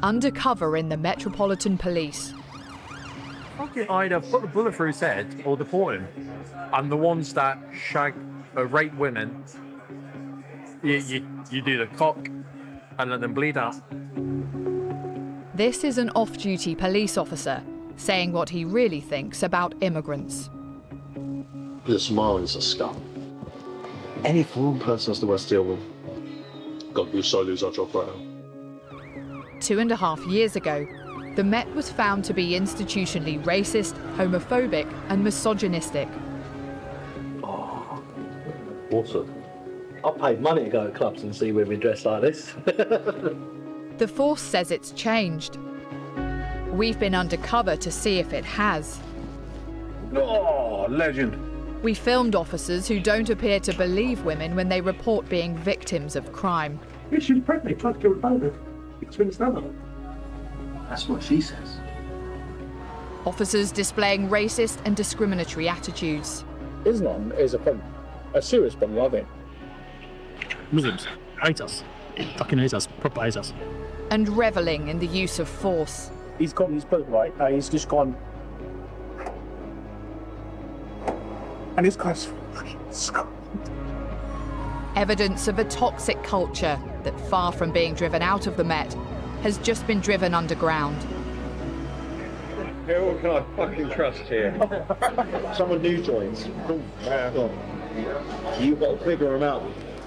Undercover in the Metropolitan Police. Fucking either put the bullet through his head or deport him. And the ones that rape women, you do the cock and let them bleed out. This is an off-duty police officer saying what he really thinks about immigrants. The Somalians are scum. Any foreign person has the worst deal with. God, we so lose our job right now. 2.5 years ago, the Met was found to be institutionally racist, homophobic and misogynistic. Oh, awesome. I paid money to go to clubs and see women dressed like this. The force says it's changed. We've been undercover to see if it has. Oh, legend. We filmed officers who don't appear to believe women when they report being victims of crime. Yeah, she was pregnant, tried to kill her baby. Twin stomach. That's what she says. Officers displaying racist and discriminatory attitudes. Islam is a serious problem, I think. Muslims hate us. Fucking hate us. Proper hate us. And revelling in the use of force. He's got his book, right? He's just gone. And this guy's fucking scum. Evidence of a toxic culture that, far from being driven out of the Met, has just been driven underground. Who can I fucking trust here? Someone new joins. You've got to figure them out.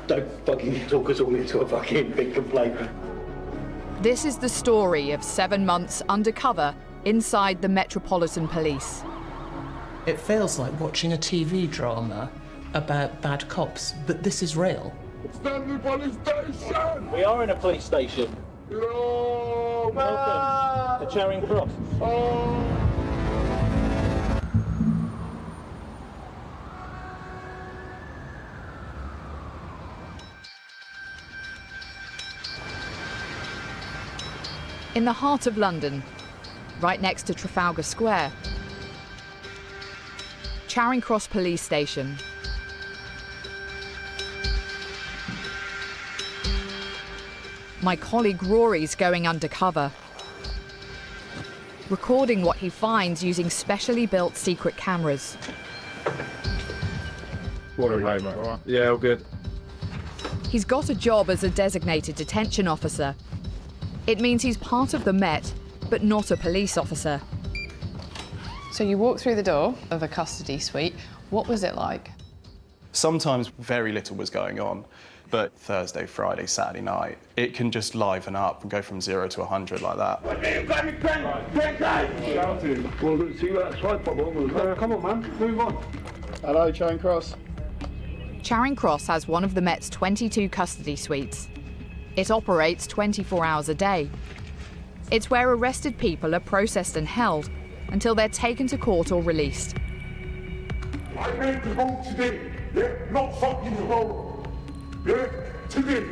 Don't fucking talk us all into a fucking big complaint. This is the story of 7 months undercover inside the Metropolitan Police. It feels like watching a TV drama about bad cops, but this is real. Stanley Police Station! We are in a police station. No, Welcome to Charing Cross. In the heart of London, right next to Trafalgar Square, Charing Cross Police Station. My colleague Rory's going undercover, recording what he finds using specially built secret cameras. What a mate. Yeah, all good. He's got a job as a designated detention officer. It means he's part of the Met, but not a police officer. So you walked through the door of a custody suite. What was it like? Sometimes very little was going on, but Thursday, Friday, Saturday night, it can just liven up and go from 0 to 100 like that. Come on, man, move on. Hello, Charing Cross. Charing Cross has one of the Met's 22 custody suites. It operates 24 hours a day. It's where arrested people are processed and held until they're taken to court or released. I made the vote today, yeah? Not fucking the vote, yeah? Today.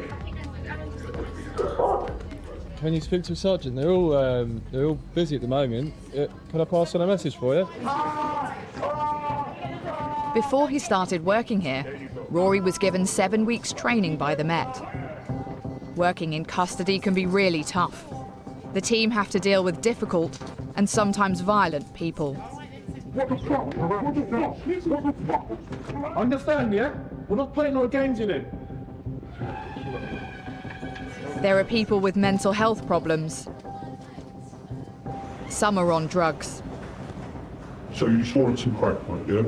Can you speak to a sergeant? They're all busy at the moment. Can I pass on a message for you? Before he started working here, Rory was given 7 weeks training by the Met. Working in custody can be really tough. The team have to deal with difficult and sometimes violent people. What the fuck? What the fuck? What the fuck? Understand, yeah? We're not playing no games in it. There are people with mental health problems. Some are on drugs. So you swallowed some crack, mate, yeah?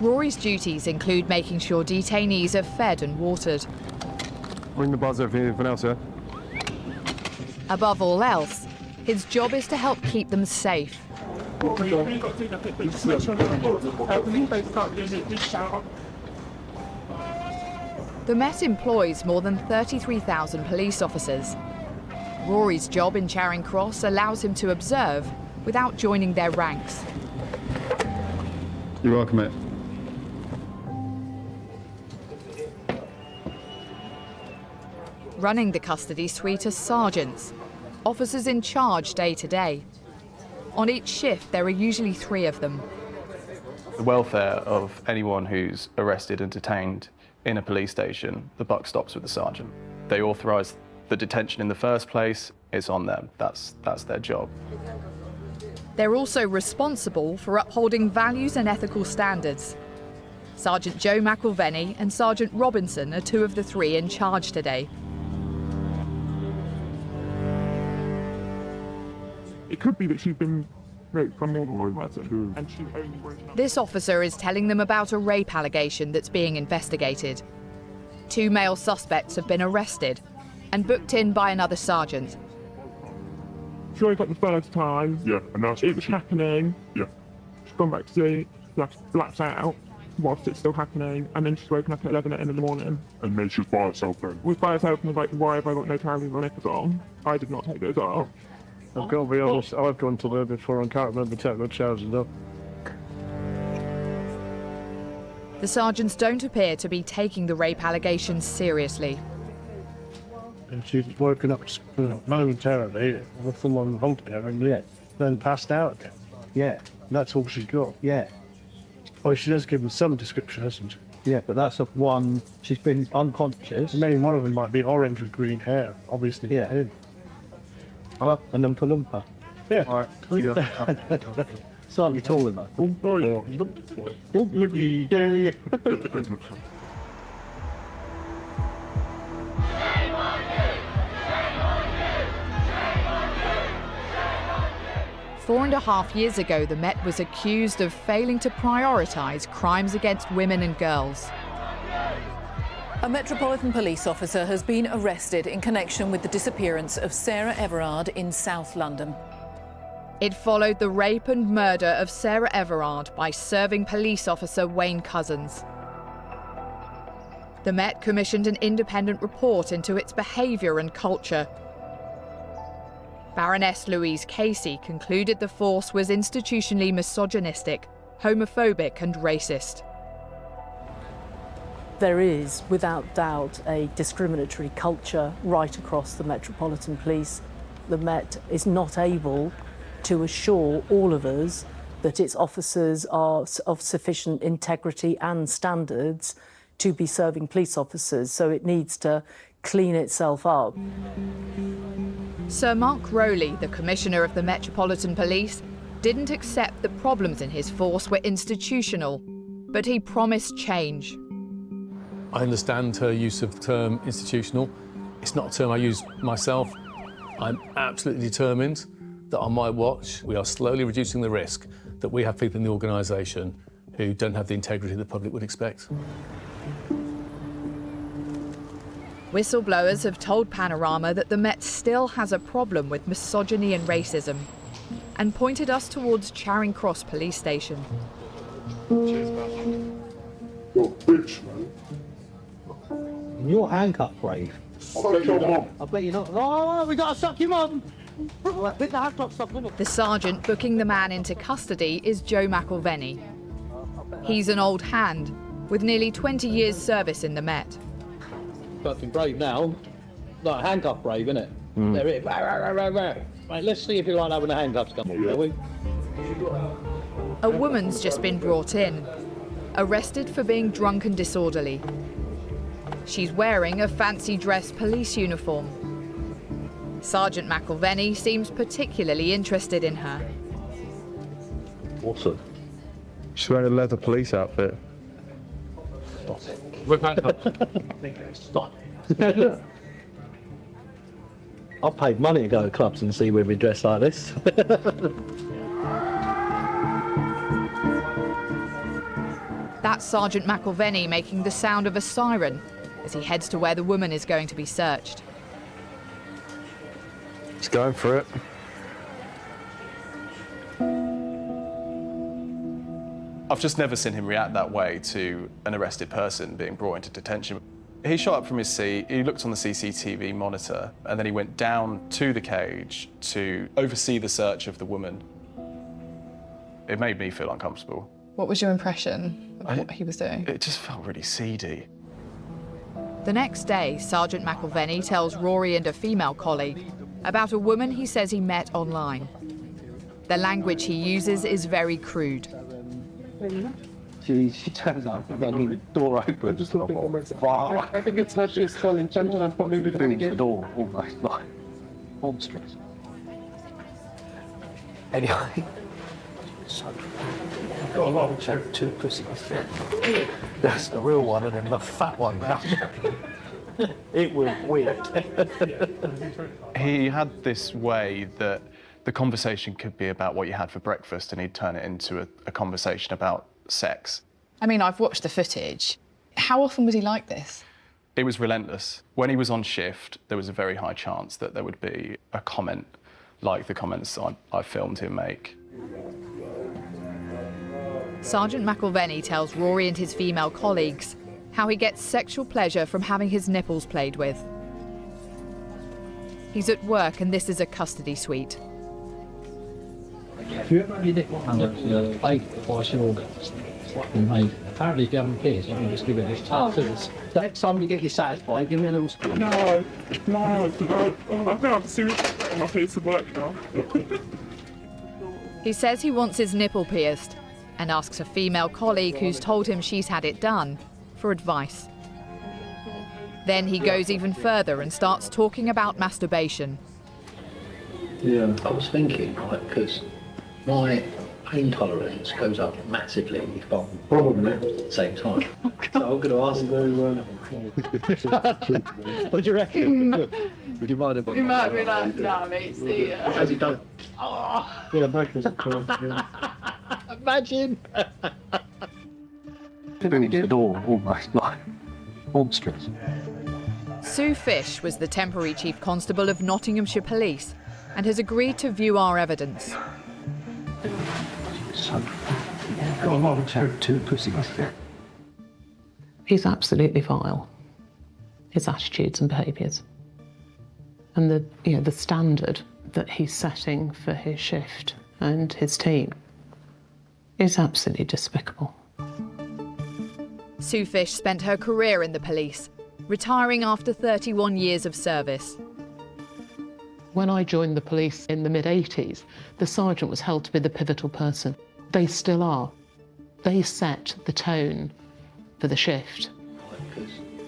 Rory's duties include making sure detainees are fed and watered. Ring the buzzer if you need anything else, yeah? Above all else, his job is to help keep them safe. The Met employs more than 33,000 police officers. Rory's job in Charing Cross allows him to observe without joining their ranks. You're welcome, mate. Running the custody suite are sergeants, officers in charge day to day. On each shift, there are usually 3 of them. The welfare of anyone who's arrested and detained in a police station, the buck stops with the sergeant. They authorise the detention in the first place, it's on them. That's their job. They're also responsible for upholding values and ethical standards. Sergeant Joe McIlvenny and Sergeant Robinson are two of the three in charge today. It could be that she's been raped from the and she's only woken up. This officer is telling them about a rape allegation that's being investigated. 2 male suspects have been arrested and booked in by another sergeant. She woke up the first time. Yeah, and now it was happening. Yeah. She's gone back to sleep, blacked out whilst it's still happening, and then she's woken up at 11 in the morning. And then she's by herself then? Was by herself and was like, why have I got no trousers or knickers on? I did not take those off. I've got to be honest, I've gone to there before and can't remember taking my trousers off. The sergeants don't appear to be taking the rape allegations seriously. And she's woken up momentarily with someone holding her and then passed out again. Yeah, that's all she's got. Yeah. Well, she does give them some description, hasn't she? Yeah, but that's of one. She's been unconscious. Maybe one of them might be orange with green hair, obviously. Yeah. And then Palumpa. Yeah. All right. Slightly taller though. Oh, 4.5 years ago, the Met was accused of failing to prioritise crimes against women and girls. A Metropolitan Police officer has been arrested in connection with the disappearance of Sarah Everard in South London. It followed the rape and murder of Sarah Everard by serving police officer Wayne Cousins. The Met commissioned an independent report into its behaviour and culture. Baroness Louise Casey concluded the force was institutionally misogynistic, homophobic and racist. There is, without doubt, a discriminatory culture right across the Metropolitan Police. The Met is not able to assure all of us that its officers are of sufficient integrity and standards to be serving police officers, so it needs to clean itself up. Sir Mark Rowley, the Commissioner of the Metropolitan Police, didn't accept that problems in his force were institutional, but he promised change. I understand her use of the term institutional. It's not a term I use myself. I'm absolutely determined that on my watch, we are slowly reducing the risk that we have people in the organisation who don't have the integrity the public would expect. Whistleblowers have told Panorama that the Met still has a problem with misogyny and racism, and pointed us towards Charing Cross Police Station. You're handcuffed, Brave. I bet you're not. Oh, we got to suck him up. The sergeant booking the man into custody is Joe McIlvenny. He's an old hand with nearly 20 years' service in the Met. Fucking Brave now. Like a handcuff Brave, isn't it? There it is. Right, let's see if you like having the handcuffs come on, shall we? A woman's just been brought in, arrested for being drunk and disorderly. She's wearing a fancy dress police uniform. Sergeant McIlvenny seems particularly interested in her. Awesome. She's wearing a leather police outfit. Stop it. With handcuffs. Stop. I've paid money to go to clubs and see women dressed like this. That's Sergeant McIlvenny making the sound of a siren as he heads to where the woman is going to be searched. He's going for it. I've just never seen him react that way to an arrested person being brought into detention. He shot up from his seat, he looked on the CCTV monitor, and then he went down to the cage to oversee the search of the woman. It made me feel uncomfortable. What was your impression of what he was doing? It just felt really seedy. The next day, Sergeant McIlvenny tells Rory and a female colleague about a woman he says he met online. The language he uses is very crude. She turns up, the door opens. I think it's not just so intentional and probably The door almost like monstrous. Anyway, so got a lot of two pussies. That's the real one, and then the fat one. It was weird. He had this way that the conversation could be about what you had for breakfast, and he'd turn it into a conversation about sex. I mean, I've watched the footage. How often was he like this? It was relentless. When he was on shift, there was a very high chance that there would be a comment like the comments I filmed him make. Sergeant McIlvenny tells Rory and his female colleagues how he gets sexual pleasure from having his nipples played with. He's at work and this is a custody suite. If you ever had your nipple played by an organs, mate, apparently if you haven't pierced, you can just give it a touch. The next time you get you satisfied, give me a little spin. No, I think I'm seriously getting my face to work now. He says he wants his nipple pierced and asks a female colleague who's told him she's had it done for advice. Then he goes even further and starts talking about masturbation. Yeah. I was thinking, right, because my pain tolerance goes up massively if I'm probably at the same time. So I'm going to ask what do you reckon? Would you mind if You might be like, nah, mate, see ya. How's he done? Oh. Yeah, imagine. The door almost like monstrous. Sue Fish was the temporary chief constable of Nottinghamshire Police and has agreed to view our evidence. So, got a lot of two pussies. He's absolutely vile, his attitudes and behaviours. And the standard that he's setting for his shift and his team is absolutely despicable. Sue Fish spent her career in the police, retiring after 31 years of service. When I joined the police in the mid-80s, the sergeant was held to be the pivotal person. They still are. They set the tone for the shift.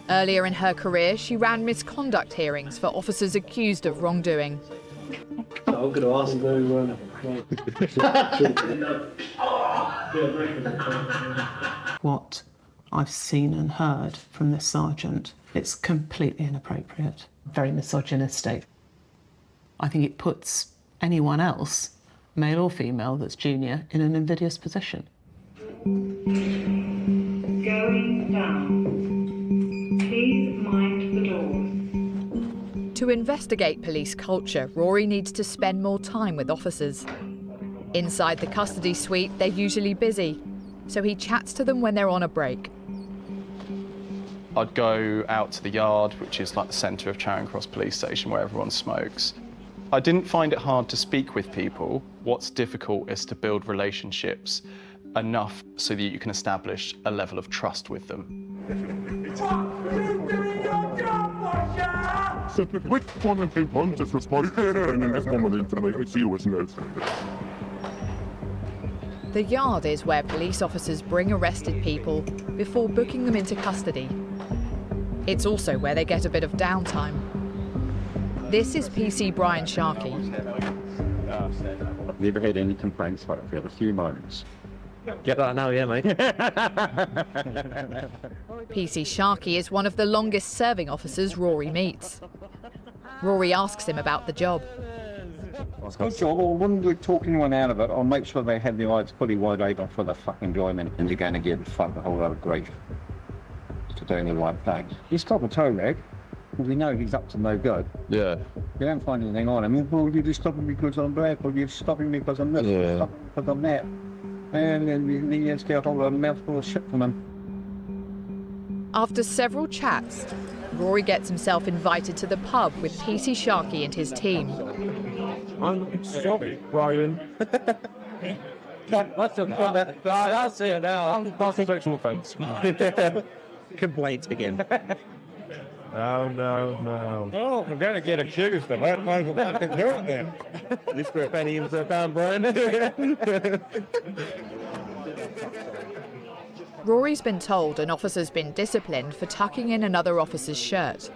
Earlier in her career, she ran misconduct hearings for officers accused of wrongdoing. I'm going to ask What I've seen and heard from this sergeant, it's completely inappropriate, very misogynistic. I think it puts anyone else, male or female, that's junior, in an invidious position. Going down. Please mind the doors. To investigate police culture, Rory needs to spend more time with officers. Inside the custody suite, they're usually busy, so he chats to them when they're on a break. I'd go out to the yard, which is like the centre of Charing Cross Police Station where everyone smokes. I didn't find it hard to speak with people. What's difficult is to build relationships enough so that you can establish a level of trust with them. So which one of them wants us respond? And then this one into the make see what's next. The yard is where police officers bring arrested people before booking them into custody. It's also where they get a bit of downtime. This is PC Brian Sharkey. Never had any complaints like for a few moments. Get that now, yeah, mate. PC Sharkey is one of the longest serving officers Rory meets. Rory asks him about the job. Good job. Well, when we're talking one out of it, I'll make sure they have their eyes fully wide open for the fucking enjoyment, and you're going to get fucked a whole lot of grief to doing the right thing. You stop a tow rag, because we know he's up to no good. Yeah. You don't find anything on him. Well, you're just stopping me because I'm black, or you're stopping me because I'm this, or stopping me because I'm that. And then you just get a whole mouthful of shit from him. After several chats, Rory gets himself invited to the pub with PC Sharkey and his team. I'm sorry, Brian. What's the comment? I'll see it now. I'm passing sexual offence. Complaints begin. No. Oh, I'm going to get accused of that. I'm fucking doing that. This for a penny was down, Brian. Rory's been told an officer's been disciplined for tucking in another officer's shirt.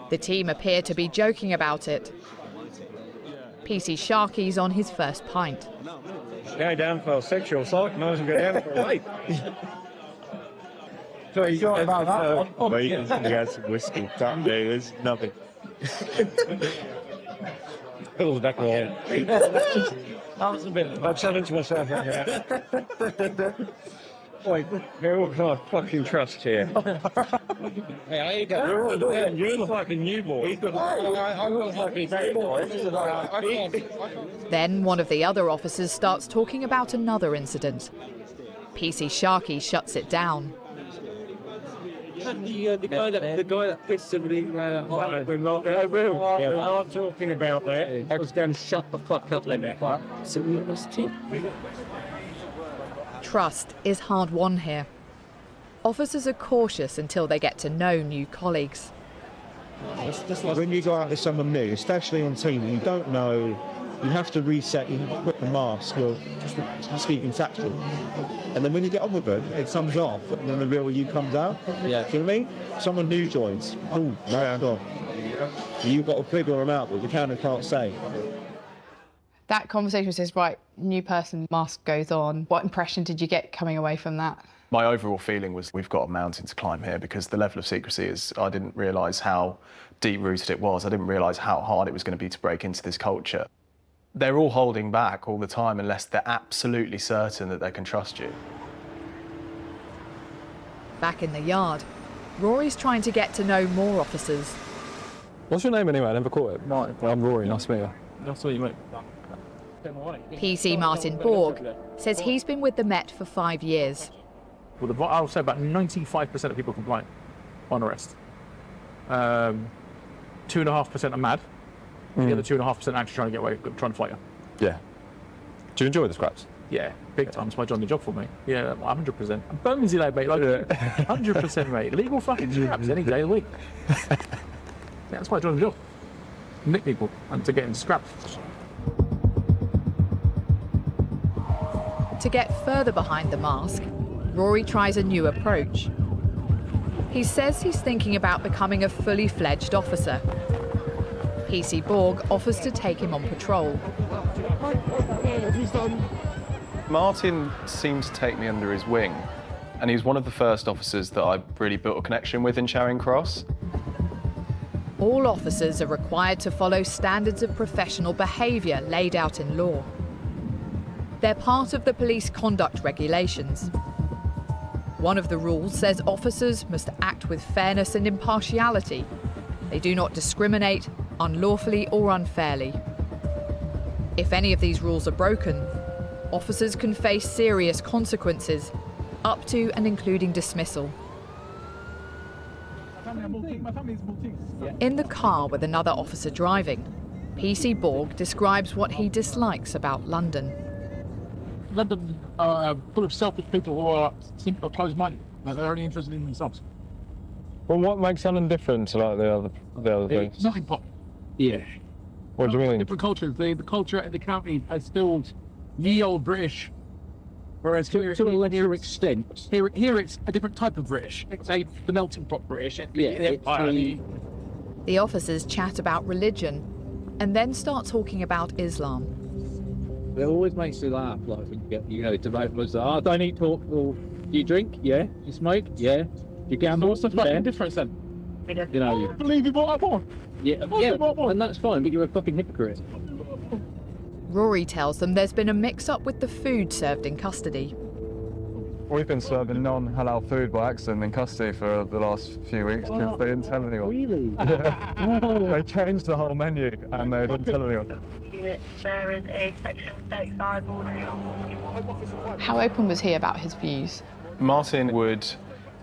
The team appear to be joking about it. PC Sharky's on his first pint. Go down for sexual assault, might as well go down for a weight. So you got about that one? Mate, he had some whiskey. That day is nothing. Fills back my head. That was a bit. I challenge myself. Wait, who can I fucking trust here? Hey, I ain't got. You're the fucking new boy. I'm the fucking bad boy. Then one of the other officers starts talking about another incident. PC Sharky shuts it down. The guy that pissed somebody I'm talking about that. I was going to shut the fuck up like that. Trust is hard won here. Officers are cautious until they get to know new colleagues. When you go out with someone new, especially on team, you don't know, you have to reset, you put the mask, or just speaking tactful. And then when you get on with it, it comes off, and then the real you comes out. Yeah. Do you know what I mean? Someone new joins. Oh, no, God. You've got to figure them out, but you can't say. That conversation says, right, new person, mask goes on. What impression did you get coming away from that? My overall feeling was we've got a mountain to climb here because the level of secrecy is, I didn't realise how deep-rooted it was. I didn't realise how hard it was going to be to break into this culture. They're all holding back all the time unless they're absolutely certain that they can trust you. Back in the yard, Rory's trying to get to know more officers. What's your name anyway? I never caught it. Martin. I'm Rory, nice to meet you. Nice to meet you, mate. PC Martin Borg says he's been with the Met for 5 years. Well, I'll say about 95% of people complain on arrest. 2.5% are mad. The other 2.5% actually trying to get away, trying to fight you. Yeah. Do you enjoy the scraps? Yeah, big time. It's my Johnny job for me. Yeah, 100%. I'm bonesy though, mate. Like 100%, mate. Legal fucking scraps any day of the week. Yeah, that's my Johnny job. Nick people and to get in scraps. To get further behind the mask, Rory tries a new approach. He says he's thinking about becoming a fully fledged officer. PC Borg offers to take him on patrol. Martin seemed to take me under his wing, and he's one of the first officers that I really built a connection with in Charing Cross. All officers are required to follow standards of professional behaviour laid out in law. They're part of the police conduct regulations. One of the rules says officers must act with fairness and impartiality. They do not discriminate, unlawfully or unfairly. If any of these rules are broken, officers can face serious consequences, up to and including dismissal. In the car with another officer driving, PC Borg describes what he dislikes about London. London full of selfish people who seem closed-minded. They're only interested in themselves. Well, what makes London different to like the other things? Nothing pop. Yeah. What do you mean? Different cultures. The culture at the county has still the old British, whereas here, to a lesser extent, here it's a different type of British. It's the melting pot British. The officers chat about religion and then start talking about Islam. It always makes me laugh, like when you get, debate was, I don't eat pork. Well, do you drink? Yeah. You smoke? Yeah. Do you gamble? What's the fucking difference then? You know. I believe in what I want. Yeah, and that's fine, but you're a fucking hypocrite. Rory tells them there's been a mix-up with the food served in custody. We've been serving non-halal food by accident in custody for the last few weeks because they didn't tell anyone. Really? They changed the whole menu and they didn't tell anyone. There is a section 35 order. How open was he about his views? Martin would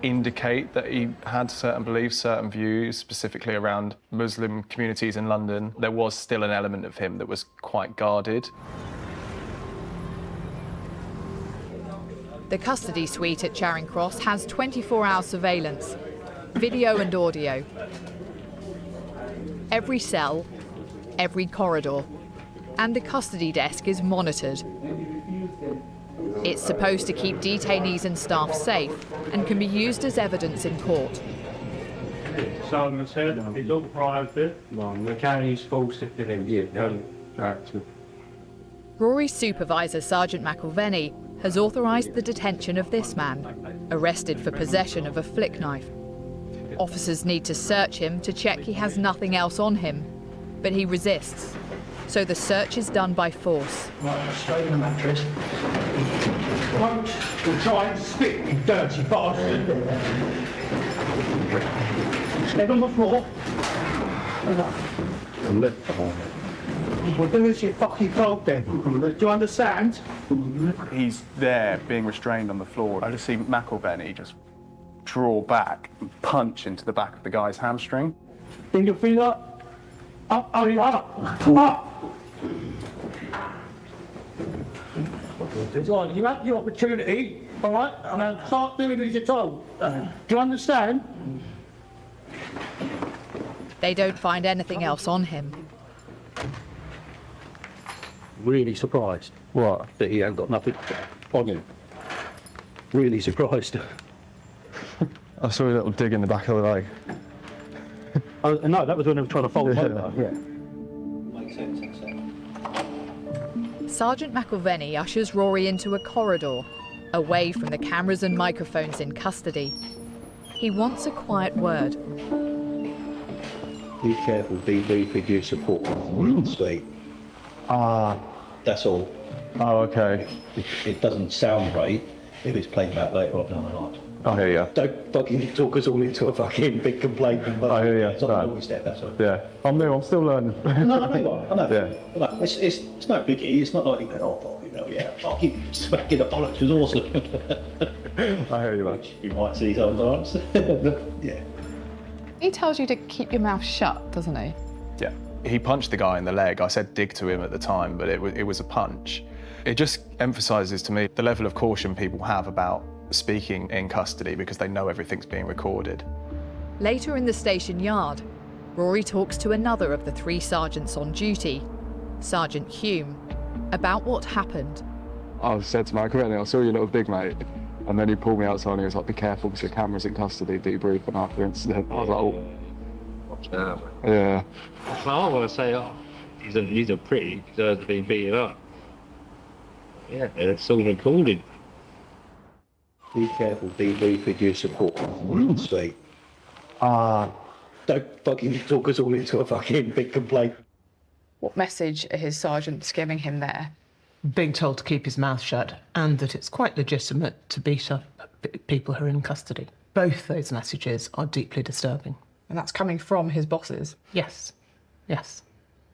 indicate that he had certain beliefs, certain views, specifically around Muslim communities in London. There was still an element of him that was quite guarded. The custody suite at Charing Cross has 24-hour surveillance, video and audio. Every cell, every corridor, and the custody desk is monitored. It's supposed to keep detainees and staff safe and can be used as evidence in court. Sergeant said he's authorised it. No, the county's forced it to him. Yeah, Rory's supervisor, Sergeant McElvenny, has authorised the detention of this man, arrested for possession of a flick knife. Officers need to search him to check he has nothing else on him, but he resists. So the search is done by force. Right, straight in the mattress. We'll try and spit, you dirty bastard. Head on the floor. Well, do as you fucking told then. Do you understand? He's there being restrained on the floor. I just see McElvenny just draw back and punch into the back of the guy's hamstring. Bring your feet up. Up, up. You have the opportunity, all right, and then start doing as you're told. Do you understand? They don't find anything else on him. Really surprised. What? That he ain't got nothing on him. Really surprised. I saw a little dig in the back of the leg. No, that was when they were trying to fold him over. Yeah. Sergeant McElvenny ushers Rory into a corridor, away from the cameras and microphones in custody. He wants a quiet word. Be careful, DB, could you support? Sweet. That's all. Oh, okay. It doesn't sound right if it's played back later on down the line. I hear you. Don't fucking talk us all into a fucking big complaint. I hear you. It's not always step, that's all. Yeah. I'm new, I'm still learning. No, I know. Yeah. Look, it's no biggie. It's not like you go, fucking smacking the bollocks was awesome. I hear you, man. You might see sometimes. Yeah. He tells you to keep your mouth shut, doesn't he? Yeah. He punched the guy in the leg. I said dig to him at the time, but it was a punch. It just emphasises to me the level of caution people have about speaking in custody because they know everything's being recorded. Later in the station yard, Rory talks to another of the three sergeants on duty, Sergeant Hume, about what happened. I said to McElvenny, I saw you little big mate. And then he pulled me outside and he was like, be careful because the camera's in custody, debrief, and after the incident, I was like, oh. Yeah. Well, I want to say, he's a pretty, deserves to be beaten up. Yeah, it's all recorded. Be careful, DB, could you support? Sweet. Don't fucking talk us all into a fucking big complaint. What message are his sergeants giving him there? Being told to keep his mouth shut and that it's quite legitimate to beat up people who are in custody. Both those messages are deeply disturbing. And that's coming from his bosses? Yes, yes.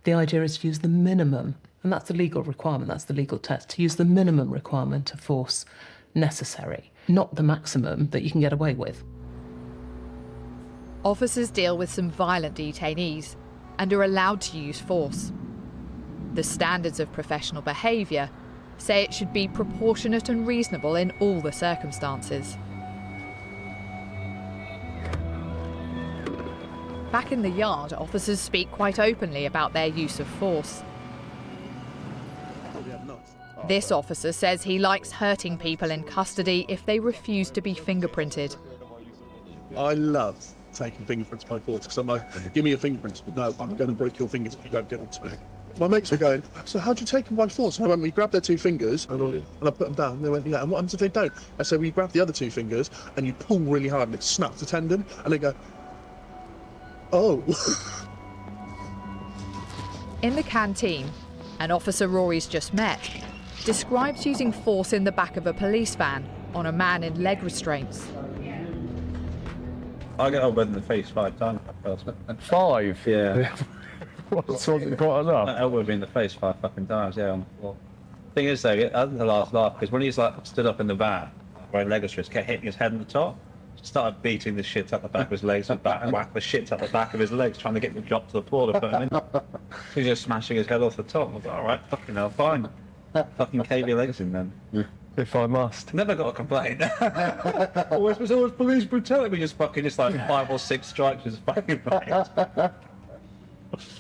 The idea is to use the minimum, and that's the legal requirement, that's the legal test, to use the minimum requirement of force necessary, not the maximum that you can get away with. Officers deal with some violent detainees and are allowed to use force. The standards of professional behaviour say it should be proportionate and reasonable in all the circumstances. Back in the yard, officers speak quite openly about their use of force. This officer says he likes hurting people in custody if they refuse to be fingerprinted. I love taking fingerprints by force because I'm like, give me your fingerprints. But no, I'm going to break your fingers if you don't give them to me. My mates were going, so how'd you take them by force? And I went, we grabbed their two fingers and I put them down. And they went, yeah, and what happens if they don't? I said, we grab the other two fingers and you pull really hard and it snaps the tendon. And they go, oh. In the canteen, an officer Rory's just met describes using force in the back of a police van on a man in leg restraints. I get elbowed in the face 5 times. 5? Yeah. What's quite enough? I elbowed me in the face 5 fucking times, yeah, on the floor. Thing is though, that was the last laugh, because when he's like stood up in the van, wearing leg restraints, kept hitting his head on the top, started beating the shit up the back of his legs and whack the shit up the back of his legs, trying to get him to drop to the floor to put him in. He's just smashing his head off the top. I was like, alright, fucking hell, fine. Fucking cave your legs in then. If I must. Never got a complaint. Always was always police brutality. We just like 5 or 6 strikes was fucking fine.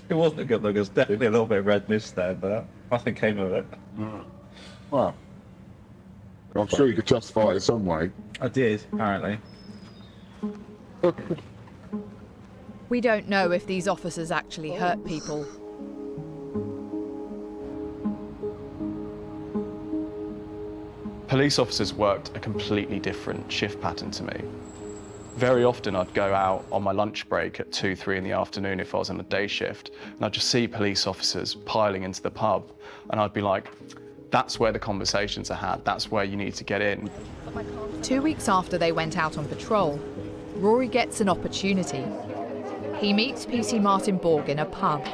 It wasn't a good look. It was definitely a little bit red mist there, but nothing came of it. Well, I'm sure you could justify it some way. I did, apparently. We don't know if these officers actually hurt people. Police officers worked a completely different shift pattern to me. Very often I'd go out on my lunch break at 2, 3 in the afternoon if I was on a day shift, and I'd just see police officers piling into the pub, and I'd be like, that's where the conversations are had, that's where you need to get in. 2 weeks after they went out on patrol, Rory gets an opportunity. He meets PC Martin Borg in a pub.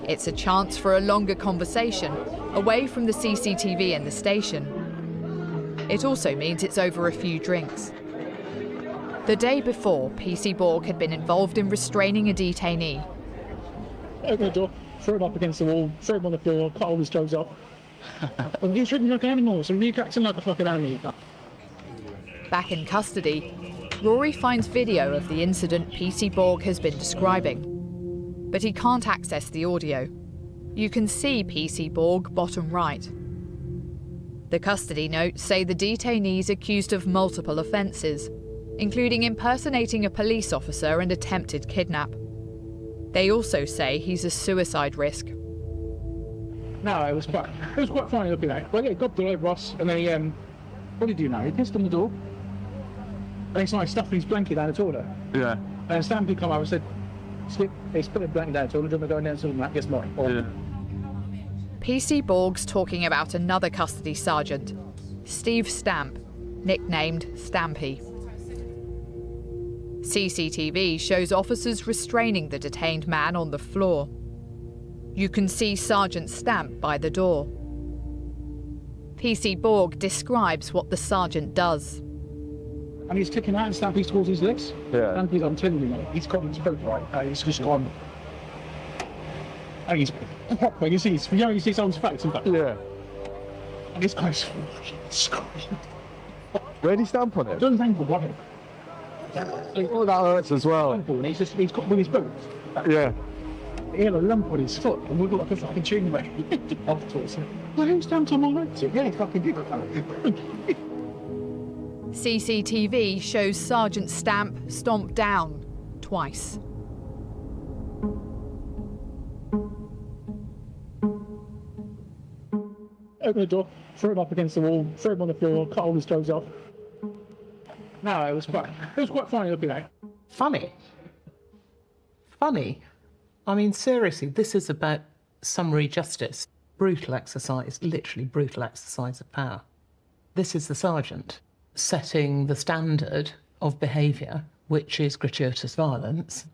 It's a chance for a longer conversation, away from the CCTV in the station. It also means it's over a few drinks. The day before, PC Borg had been involved in restraining a detainee. Open the door, throw him up against the wall, throw him on the floor, cut all his toes off. And he's treating like an animal, so he's acting like a fucking animal. Back in custody, Rory finds video of the incident PC Borg has been describing, but he can't access the audio. You can see PC Borg bottom right. The custody notes say the detainee's accused of multiple offences, including impersonating a police officer and attempted kidnap. They also say he's a suicide risk. No, it was quite funny looking at it. Well, yeah, got the over us, and then he, what did he do now? He pissed on the door, and he started stuffing his blanket down the toilet. Yeah. And Stampy come over and said, he's put a blanket down the toilet, don't go down the toilet, guess what? Yeah. PC Borg's talking about another custody sergeant, Steve Stamp, nicknamed Stampy. CCTV shows officers restraining the detained man on the floor. You can see Sergeant Stamp by the door. PC Borg describes what the sergeant does. And he's kicking out and Stampy's towards his legs. Yeah. Stampy's, I'm telling you, mate, he's got his boat right. He's just gone. And he's you see, you see someone's face, in fact. Yeah. And this guy's Where'd he stamp on it? John's ankle, what? Oh, that hurts as well. And he's got with his boots. Yeah. He had a lump on his foot, and we look like a fucking tune mate. Afterwards, well, who's stamped on my legs? Yeah, he fucking did. CCTV shows Sergeant Stamp stomp down twice. Open the door, throw him up against the wall, throw him on the floor, cut all his toes off. No, it was quite funny looking at it. Funny? Funny? I mean, seriously, this is about summary justice. Brutal exercise, literally brutal exercise of power. This is the sergeant setting the standard of behaviour, which is gratuitous violence,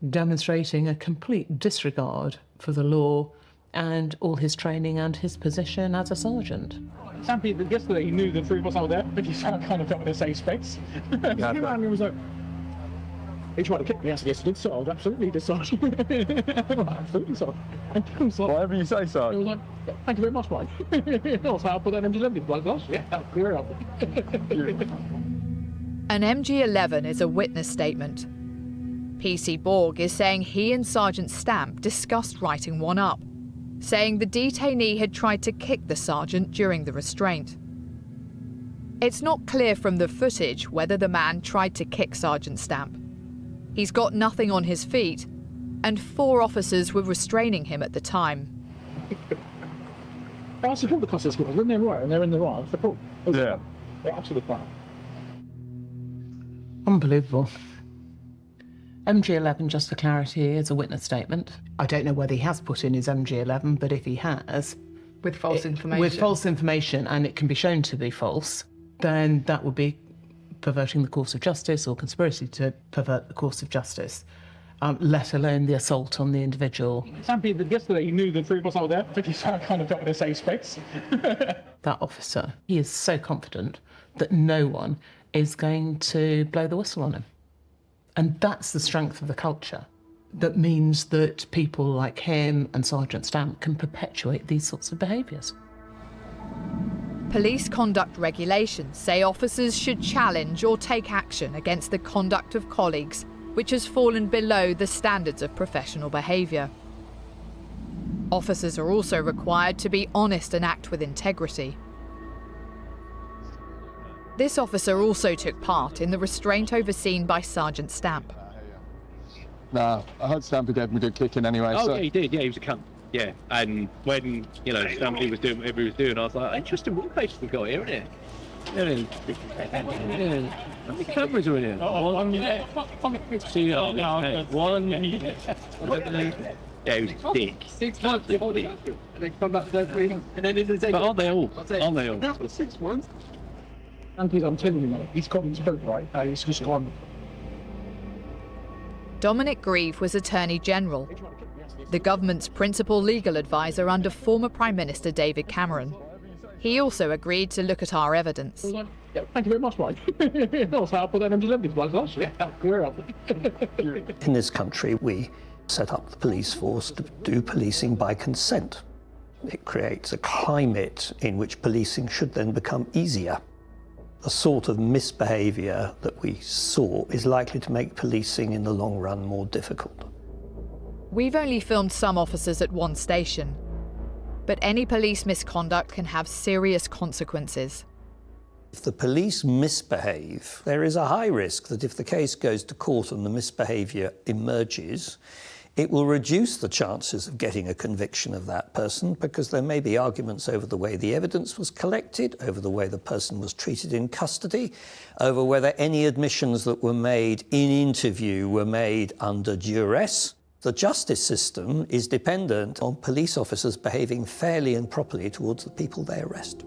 demonstrating a complete disregard for the law and all his training and his position as a sergeant. Stampy, yesterday he knew the three of us out there, but he kind of felt in a safe space. He came around and he was like, he tried to kick me. I said, yes, he did, so I was absolutely the sergeant. Absolutely, so. Whatever you say, sir. He was like, thank you very much, mate. Also, I'll put that MG11 in blood glass. Yeah, that'll clear it up. An MG11 is a witness statement. PC Borg is saying he and Sergeant Stamp discussed writing one up, saying the detainee had tried to kick the sergeant during the restraint. It's not clear from the footage whether the man tried to kick Sergeant Stamp. He's got nothing on his feet, and 4 officers were restraining him at the time. I support the custody schools, when they're right and they're in the right, I support. Yeah. They're absolutely fine. Unbelievable. MG11, just for clarity, is a witness statement. I don't know whether he has put in his MG11, but if he has... With false information. With false information, and it can be shown to be false, then that would be perverting the course of justice or conspiracy to pervert the course of justice, let alone the assault on the individual. Stampy, yesterday he knew the three of us out there, but he kind of felt in a safe space. That officer, he is so confident that no one is going to blow the whistle on him. And that's the strength of the culture. That means that people like him and Sergeant Stamp can perpetuate these sorts of behaviours. Police conduct regulations say officers should challenge or take action against the conduct of colleagues which has fallen below the standards of professional behaviour. Officers are also required to be honest and act with integrity. This officer also took part in the restraint overseen by Sergeant Stamp. Nah, I heard Stampy gave me a good kicking anyway. Oh, so. yeah, he did. Yeah, he was a cunt. Yeah, and when, you know, Stampy was doing whatever he was doing, I was like, interesting wallpaper we got here, isn't it? The cameras are in here. Yeah, he was a dick. 6 months, and then come back to that and then into the day. But aren't they all? Aren't they all? That's for 6 months. And I'm telling you, mate, he's got his boat right. He's just gone. Dominic Grieve was Attorney General, the government's principal legal advisor under former Prime Minister David Cameron. He also agreed to look at our evidence. Yeah, thank you very much, Mike. That was how I put that into the blood. In this country, we set up the police force to do policing by consent. It creates a climate in which policing should then become easier. The sort of misbehaviour that we saw is likely to make policing in the long run more difficult. We've only filmed some officers at one station, but any police misconduct can have serious consequences. If the police misbehave, there is a high risk that if the case goes to court and the misbehaviour emerges, it will reduce the chances of getting a conviction of that person because there may be arguments over the way the evidence was collected, over the way the person was treated in custody, over whether any admissions that were made in interview were made under duress. The justice system is dependent on police officers behaving fairly and properly towards the people they arrest.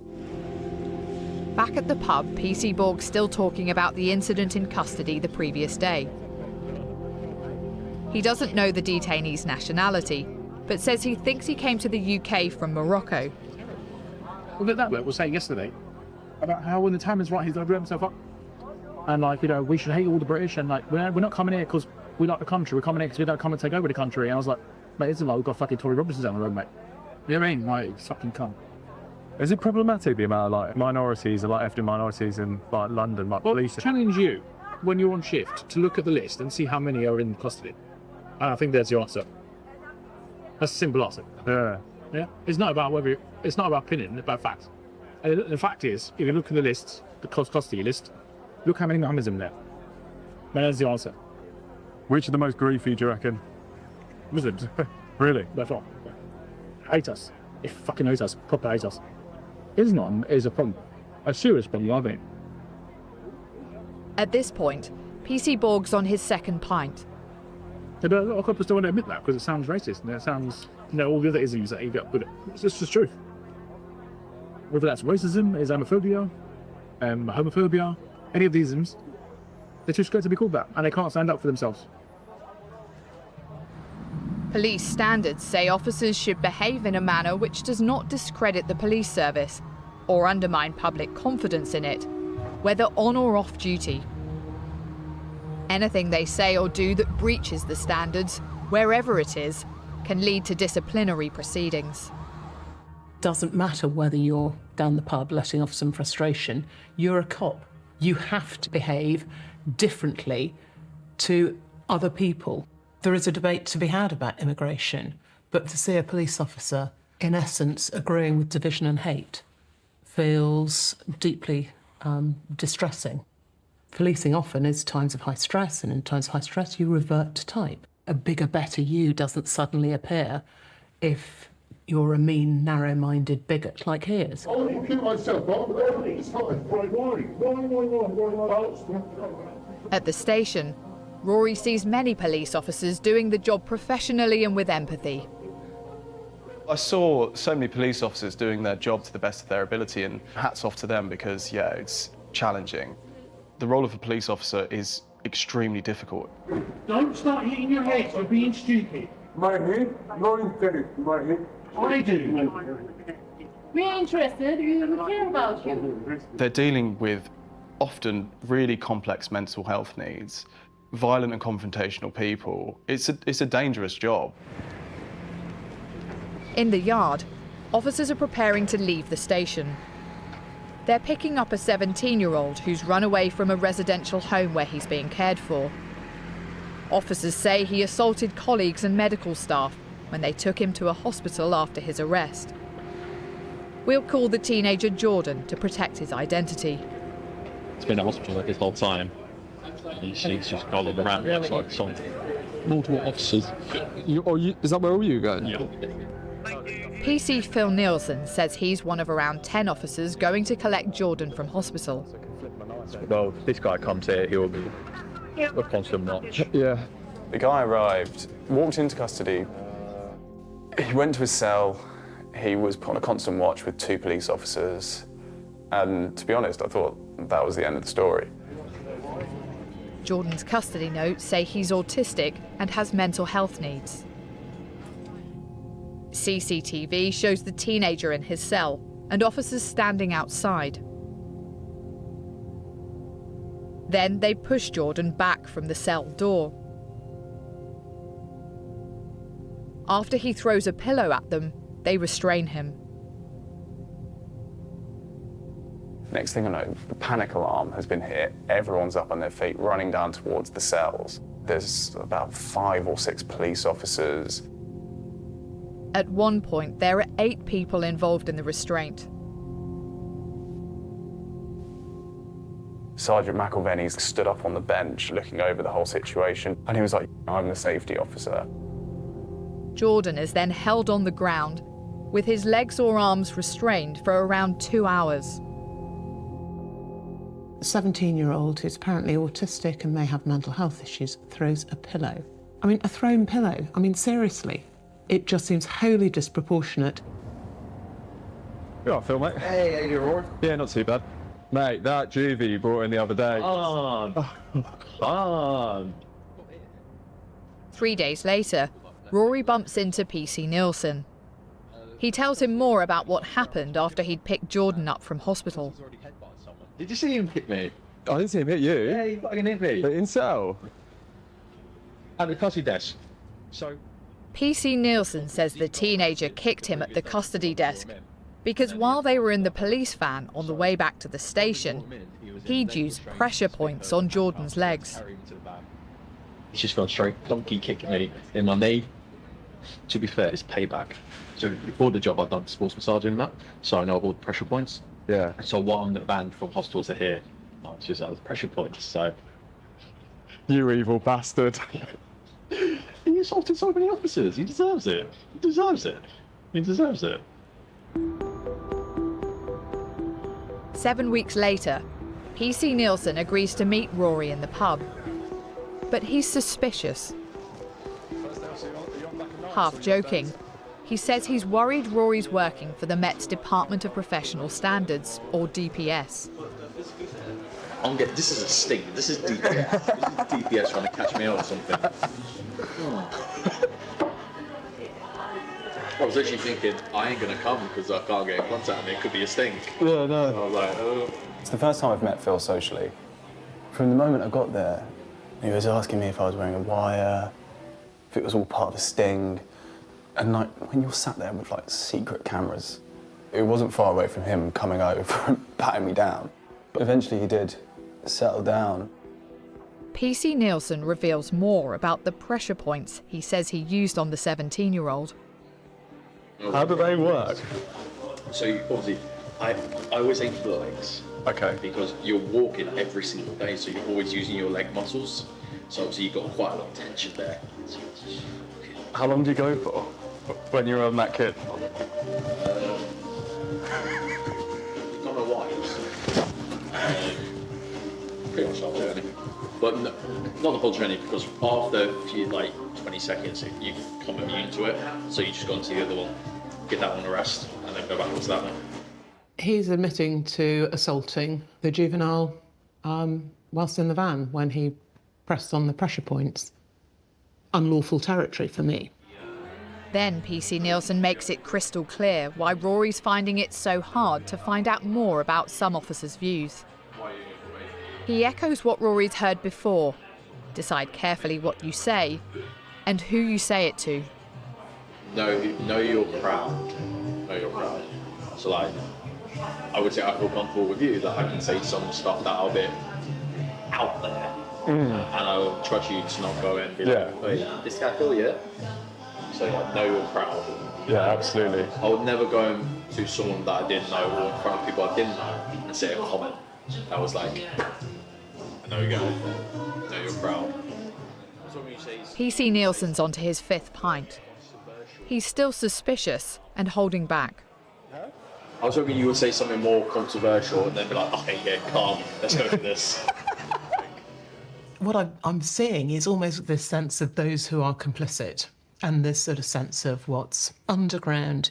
Back at the pub, PC Borg's still talking about the incident in custody the previous day. He doesn't know the detainee's nationality, but says he thinks he came to the UK from Morocco. Well, that bloke was saying yesterday about how when the time is right, he's going to blow himself up. And, like, you know, we should hate all the British, and, like, we're not coming here because we like the country. We're coming here because we don't come and take over the country. And I was like, mate, it's like we've got fucking Tory Robinsons down the road, mate. You know what I mean? Like, fucking cunt. Is it problematic, the amount of, like, minorities, a lot of ethnic minorities in, like, London, like, police? I challenge you, when you're on shift, to look at the list and see how many are in custody. And I think there's your answer. That's a simple answer. Yeah. Yeah? It's not about whether it's not about opinion, it's about facts. And the fact is, if you look at the list, the custody list, look how many Mohammeds in there. And that's the answer. Which are the most griefy, do you reckon? Muslims. Really? That's all. Hate us. They fucking hate us. Proper hate us. Islam is a problem. A serious problem, I think. At this point, PC Borg's on his second pint. Yeah, but a lot of couples don't want to admit that because it sounds racist and it sounds, you know, all the other isms that you get with it. It's just the truth. Whether that's racism, Islamophobia, homophobia, any of these isms, they're too scared to be called that and they can't stand up for themselves. Police standards say officers should behave in a manner which does not discredit the police service or undermine public confidence in it, whether on or off duty. Anything they say or do that breaches the standards, wherever it is, can lead to disciplinary proceedings. Doesn't matter whether you're down the pub letting off some frustration, you're a cop. You have to behave differently to other people. There is a debate to be had about immigration, but to see a police officer, in essence, agreeing with division and hate feels deeply distressing. Policing often is times of high stress, and in times of high stress, you revert to type. A bigger, better you doesn't suddenly appear if you're a mean, narrow-minded bigot like he is. I didn't kill myself, At the station, Rory sees many police officers doing the job professionally and with empathy. I saw so many police officers doing their job to the best of their ability, and hats off to them because, yeah, it's challenging. The role of a police officer is extremely difficult. Don't start hitting your head for being stupid. My head? No intelligence, my head. I do. We're interested, we care about you. They're dealing with often really complex mental health needs, violent and confrontational people. It's a dangerous job. In the yard, officers are preparing to leave the station. They're picking up a 17-year-old who's run away from a residential home where he's being cared for. Officers say he assaulted colleagues and medical staff when they took him to a hospital after his arrest. We'll call the teenager Jordan to protect his identity. It's been in hospital this whole time. And she's just gone around like some multiple officers. Is that where all you go? Yeah. PC Phil Nielsen says he's one of around 10 officers going to collect Jordan from hospital. Well, this guy comes here, he'll be a constant watch. Yeah. The guy arrived, walked into custody, he went to his cell, he was put on a constant watch with 2 police officers, and to be honest, I thought that was the end of the story. Jordan's custody notes say he's autistic and has mental health needs. CCTV shows the teenager in his cell and officers standing outside. Then they push Jordan back from the cell door. After he throws a pillow at them, they restrain him. Next thing I know, the panic alarm has been hit. Everyone's up on their feet, running down towards the cells. There's about 5 or 6 police officers. At one point, there are 8 people involved in the restraint. Sergeant McElvenny stood up on the bench looking over the whole situation, and he was like, "I'm the safety officer." Jordan is then held on the ground with his legs or arms restrained for around 2 hours. A 17-year-old who's apparently autistic and may have mental health issues throws a pillow. I mean, a thrown pillow. I mean, seriously. It just seems wholly disproportionate. You all right, Phil, mate? Hey, how you doing, Rory? Yeah, not too bad. Mate, that juvie you brought in the other day. Fun. 3 days later, Rory bumps into PC Nielsen. He tells him more about what happened after he'd picked Jordan up from hospital. Did you see him hit me? I didn't see him hit you. Yeah, he fucking hit me. But in cell? At the custody desk. So... PC Nielsen says the teenager kicked him at the custody desk because while they were in the police van on the way back to the station, he'd used pressure points on Jordan's legs. He's just gone straight donkey kicking me in my knee. To be fair, it's payback. So before the job, I've done sports massaging and that, so I know all the pressure points. Yeah. So while I'm the van from hospital to here, I was just at the pressure points, so... You evil bastard. He assaulted so many officers. He deserves it. He deserves it. He deserves it. 7 weeks later, PC Nielsen agrees to meet Rory in the pub. But he's suspicious. Half joking, he says he's worried Rory's working for the Met's Department of Professional Standards, or DPS. This is a sting. This is DPS. This is DPS trying to catch me out or something. I was actually thinking, I ain't gonna come because I can't get in contact with me. It could be a sting. Yeah, no. I was like, oh. It's the first time I've met Phil socially. From the moment I got there, he was asking me if I was wearing a wire, if it was all part of the sting. And like, when you're sat there with like secret cameras, it wasn't far away from him coming over and patting me down. But eventually he did settle down. PC Nielsen reveals more about the pressure points he says he used on the 17-year-old. How do they work? So you, obviously, I always aim for the legs. Okay. Because you're walking every single day, so you're always using your leg muscles. So obviously you've got quite a lot of tension there. How long do you go for when you're on that kid? Not my wives. Pretty much the whole journey. But no, not the whole journey, because after a few, like 20 seconds, you become immune to it. So you just go into the other one, get that one a rest, and then go back to that one. He's admitting to assaulting the juvenile whilst in the van when he pressed on the pressure points. Unlawful territory for me. Then PC Nielsen makes it crystal clear why Rory's finding it so hard to find out more about some officers' views. He echoes what Rory's heard before. Decide carefully what you say and who you say it to. Know you're proud. Know you're proud. So like, I would say I feel comfortable with you that I can say some stuff that are a bit out there. And I will trust you to not go in and be like, wait, this guy Phil, yeah? So like, know you're proud. Yeah, absolutely. I would never go to someone that I didn't know or in front of people I didn't know and say a comment. That was like, I know you're going, I know you're proud. PC Nielsen's onto his 5th pint. He's still suspicious and holding back. I was hoping you would say something more controversial and then be like, okay, yeah, calm, let's go for this. What I'm seeing is almost this sense of those who are complicit and this sort of sense of what's underground.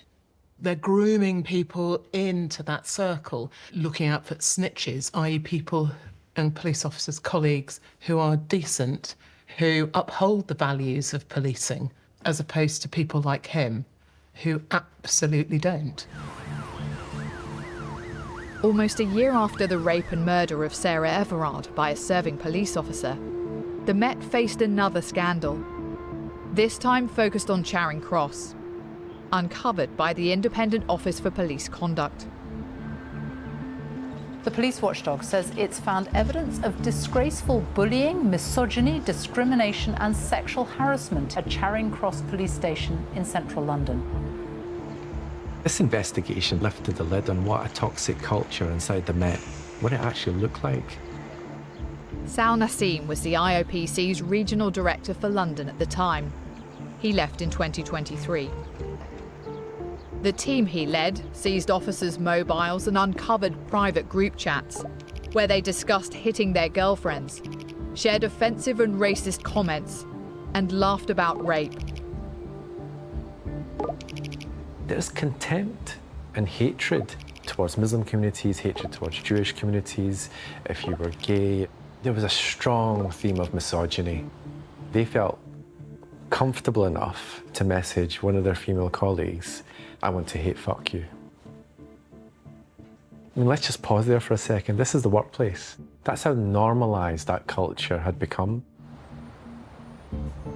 They're grooming people into that circle, looking out for snitches, i.e. people and police officers, colleagues who are decent, who uphold the values of policing, as opposed to people like him who absolutely don't. Almost a year after the rape and murder of Sarah Everard by a serving police officer, the Met faced another scandal, this time focused on Charing Cross, uncovered by the Independent Office for Police Conduct. The police watchdog says it's found evidence of disgraceful bullying, misogyny, discrimination and sexual harassment at Charing Cross Police Station in central London. This investigation lifted the lid on what a toxic culture inside the Met, what it actually looked like. Sal Nassim was the IOPC's regional director for London at the time. He left in 2023. The team he led seized officers' mobiles and uncovered private group chats where they discussed hitting their girlfriends, shared offensive and racist comments, and laughed about rape. There's contempt and hatred towards Muslim communities, hatred towards Jewish communities. If you were gay, there was a strong theme of misogyny. They felt comfortable enough to message one of their female colleagues, I want to hate fuck you. I mean, let's just pause there for a second. This is the workplace. That's how normalised that culture had become.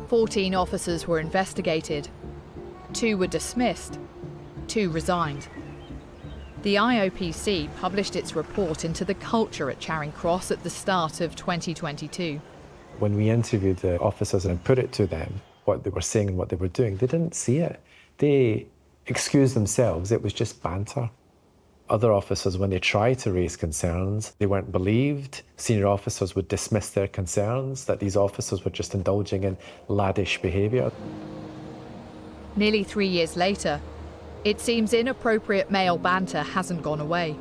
14 officers were investigated. 2 were dismissed. 2 resigned. The IOPC published its report into the culture at Charing Cross at the start of 2022. When we interviewed the officers and put it to them, what they were saying and what they were doing, they didn't see it. They excused themselves. It was just banter. Other officers, when they tried to raise concerns, they weren't believed. Senior officers would dismiss their concerns, that these officers were just indulging in laddish behaviour. Nearly 3 years later, it seems inappropriate male banter hasn't gone away.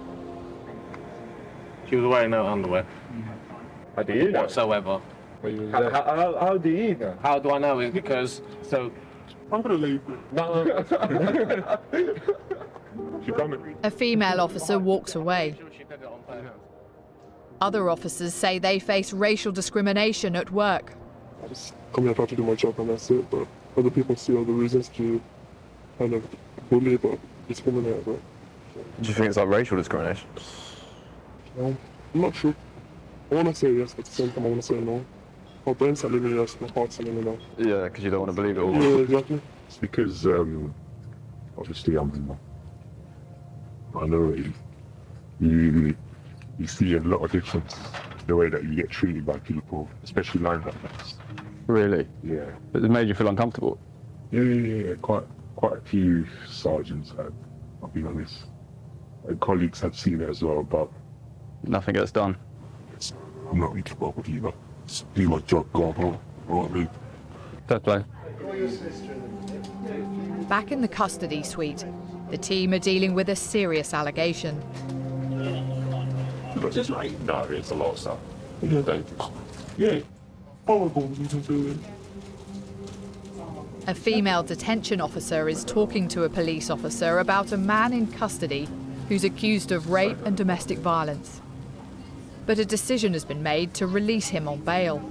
She was wearing no underwear. How do you know? Whatsoever. How do you know? How do I know? Is because, so... I'm gonna leave. No. She done it. A female officer walks away. Other officers say they face racial discrimination at work. I just come here, try to do my job and that's it, but other people see other reasons to kind of bully, but discriminate. But... Do you think it's like racial discrimination? I'm not sure. I want to say yes, but at the same time I want to say no. My brain's telling me yes, my heart's telling me no. Yeah, because you don't want to believe it all. Yeah, exactly. It's because, obviously I'm minority. You see a lot of difference in the way that you get treated by people, especially linebackers. Really? Yeah. But it made you feel uncomfortable? Yeah. Quite a few sergeants had, I'll be honest. And colleagues have seen it as well, but... Nothing gets done? I'm not really bothered either. Just do my job, go home. You know what I mean? Fair play. Back in the custody suite, the team are dealing with a serious allegation. But just like, no, it's a lot of stuff. Yeah. Horrible you can do it. A female detention officer is talking to a police officer about a man in custody who's accused of rape and domestic violence. But a decision has been made to release him on bail.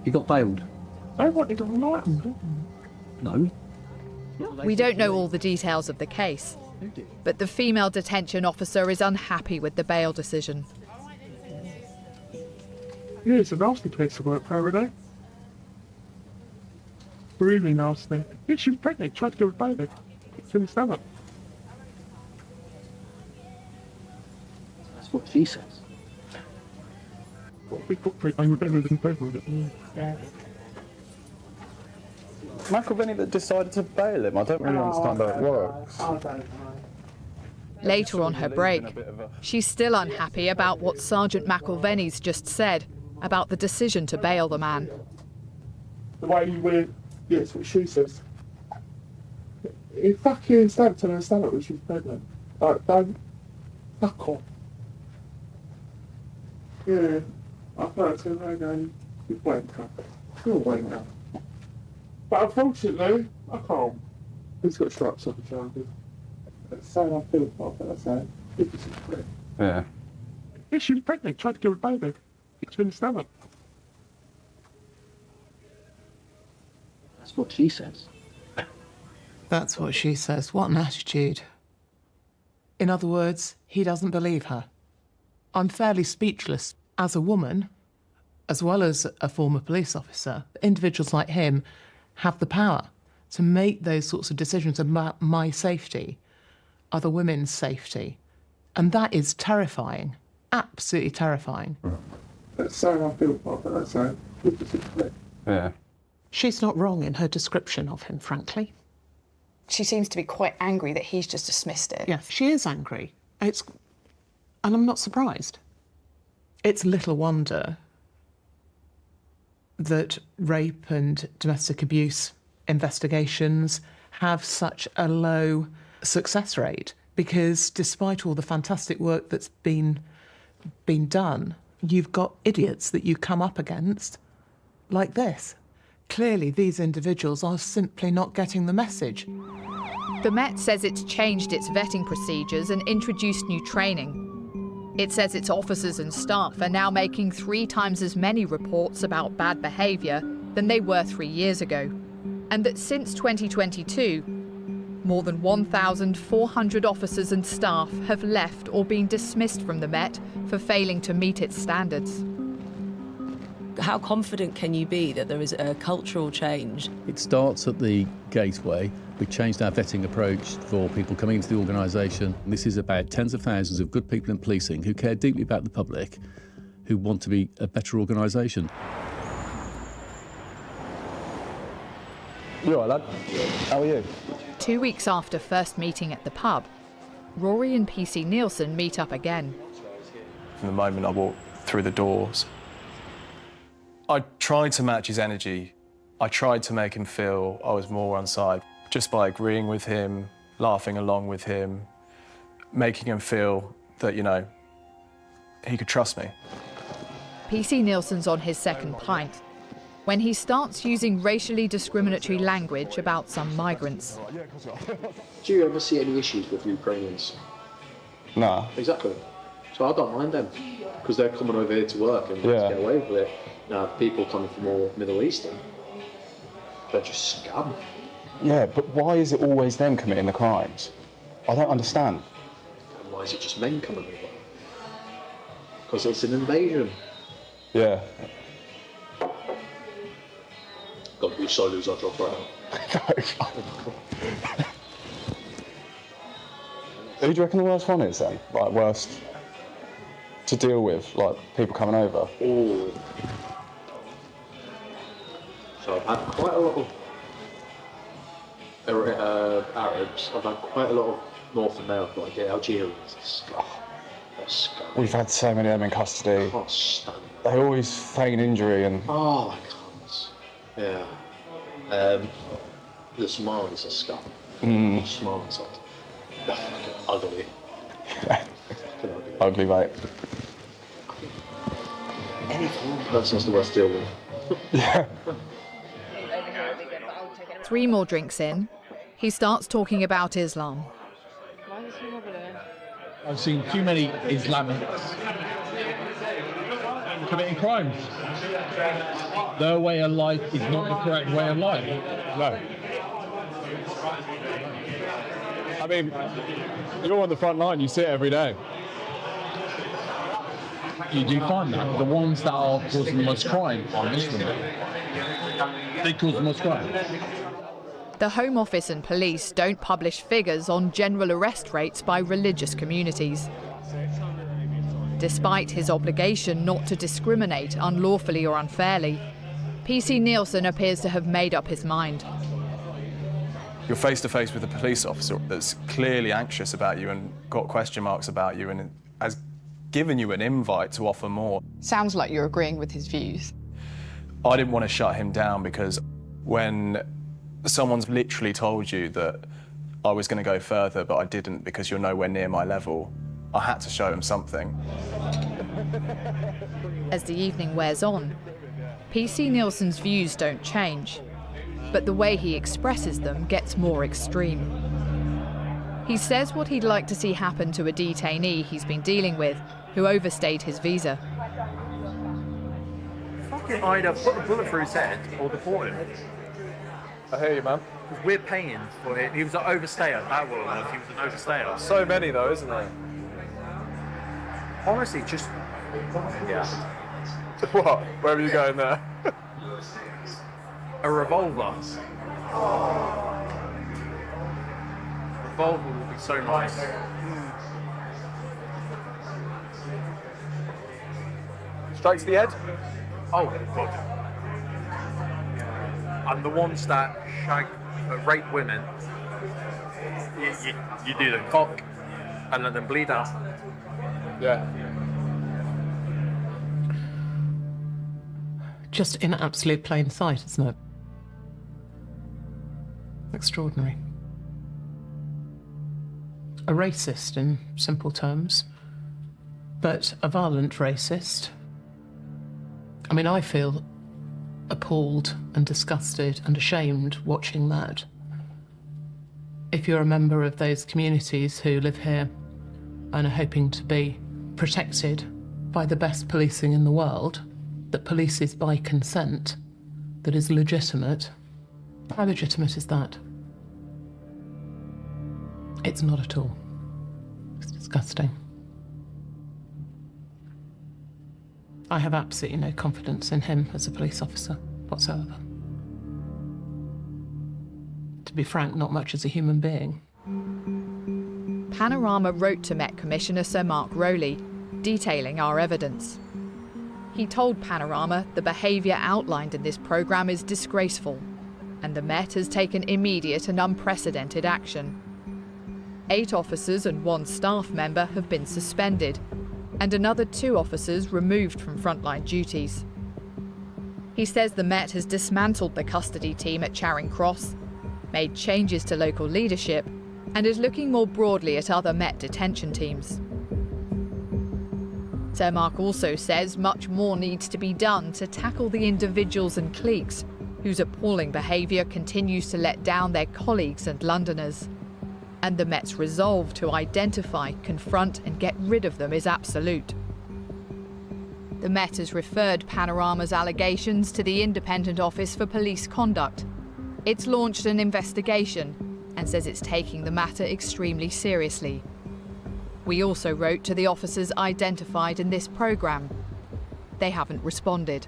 You got bailed? I wanted to like him. No. We don't know all the details of the case, but the female detention officer is unhappy with the bail decision. Yeah, it's a nasty place to work, Faraday. Really nasty. Yeah, she was pregnant, tried to give her baby. It's in the stomach. That's what she says. What big footprint, I would never even pay for it. Yeah. McIlvenny that decided to bail him? I don't really understand how it works. I don't know. Later on her break, she's still unhappy about what Sergeant McIlvenny's just said about the decision to bail the man. The way you went, yeah, it's what she says. He fucking stabbed her in the stomach when she was pregnant. Like, don't fuck off. Yeah, I thought to her going, you wanker. You're a wanker. But unfortunately, I can't. He's got stripes off the shoulders. That's so I feel about that, that's it. It's just a prick. Yeah. Yeah, she was pregnant, tried to kill a baby. It's been the stomach. That's what she says. That's what she says. What an attitude. In other words, he doesn't believe her. I'm fairly speechless. As a woman, as well as a former police officer, individuals like him have the power to make those sorts of decisions about my safety, other women's safety. And that is terrifying, absolutely terrifying. That's so I feel about that, that's it. It's just a prick. Yeah. She's not wrong in her description of him, frankly. She seems to be quite angry that he's just dismissed it. Yes, she is angry. And I'm not surprised. It's little wonder that rape and domestic abuse investigations have such a low success rate, because despite all the fantastic work that's been done, you've got idiots that you come up against like this. Clearly, these individuals are simply not getting the message. The Met says it's changed its vetting procedures and introduced new training. It says its officers and staff are now making 3 times as many reports about bad behaviour than they were 3 years ago, and that since 2022, more than 1,400 officers and staff have left or been dismissed from the Met for failing to meet its standards. How confident can you be that there is a cultural change? It starts at the gateway. We've changed our vetting approach for people coming into the organisation. This is about tens of thousands of good people in policing who care deeply about the public, who want to be a better organisation. You all right, lad? How are you? 2 weeks after first meeting at the pub, Rory and PC Nielsen meet up again. From the moment I walked through the doors, I tried to match his energy. I tried to make him feel I was more on side, just by agreeing with him, laughing along with him, making him feel that, you know, he could trust me. PC Nielsen's on his second pint when he starts using racially discriminatory language about some migrants. Do you ever see any issues with Ukrainians? Nah. Exactly. So I don't mind them, because they're coming over here to work and let's get away with it. Now, people coming from all Middle Eastern, they're just scum. Yeah, but why is it always them committing the crimes? I don't understand. And why is it just men coming over? Because it's an invasion. Yeah. God, we so lose our job right now. Who do you reckon the worst one is then? Like, worst to deal with, like, people coming over? Oh. So I've had quite a lot of Arabs. I've had quite a lot of North America, like the Algerians. They're scum. We've had so many of them in custody. I can't stand They always feign injury and... Oh, I can't. Yeah. The Somalis are scum. Mm. Somalis are they're fucking ugly. Ugly, mate. Any foreign person's the worst to deal with. Yeah. 3 more drinks in, he starts talking about Islam. I've seen too many Islamics committing crimes. Their way of life is not the correct way of life. No. I mean, you're on the front line, you see it every day. You do find that. The ones that are causing the most crime are Muslim. They cause the most crime. The Home Office and police don't publish figures on general arrest rates by religious communities. Despite his obligation not to discriminate unlawfully or unfairly, PC Nielsen appears to have made up his mind. You're face to face with a police officer that's clearly anxious about you and got question marks about you and has given you an invite to offer more. Sounds like you're agreeing with his views. I didn't want to shut him down because when someone's literally told you that I was going to go further, but I didn't because you're nowhere near my level, I had to show him something. As the evening wears on, PC Nielsen's views don't change, but the way he expresses them gets more extreme. He says what he'd like to see happen to a detainee he's been dealing with who overstayed his visa. Fucking either put a bullet through his head or deport him. I hear you, man. Because we're paying for it. He was an overstayer. That was. He was an overstayer. So many, though, isn't there? Honestly, just... Yeah. What? Where are you going there? A revolver. Revolver would be so nice. Straight to the head? Oh, God. And the ones that rape women, you do the cock and let them bleed out. Yeah. Just in absolute plain sight, isn't it? Extraordinary. A racist in simple terms, but a violent racist. I mean, I feel appalled and disgusted and ashamed watching that. If you're a member of those communities who live here and are hoping to be protected by the best policing in the world, that polices by consent, that is legitimate, how legitimate is that? It's not at all. It's disgusting. I have absolutely no confidence in him as a police officer whatsoever. To be frank, not much as a human being. Panorama wrote to Met Commissioner Sir Mark Rowley, detailing our evidence. He told Panorama the behaviour outlined in this programme is disgraceful, and the Met has taken immediate and unprecedented action. 8 officers and 1 staff member have been suspended, and another 2 officers removed from frontline duties. He says the Met has dismantled the custody team at Charing Cross, made changes to local leadership, and is looking more broadly at other Met detention teams. Sir Mark also says much more needs to be done to tackle the individuals and cliques whose appalling behaviour continues to let down their colleagues and Londoners. And the Met's resolve to identify, confront and get rid of them is absolute. The Met has referred Panorama's allegations to the Independent Office for Police Conduct. It's launched an investigation and says it's taking the matter extremely seriously. We also wrote to the officers identified in this programme. They haven't responded.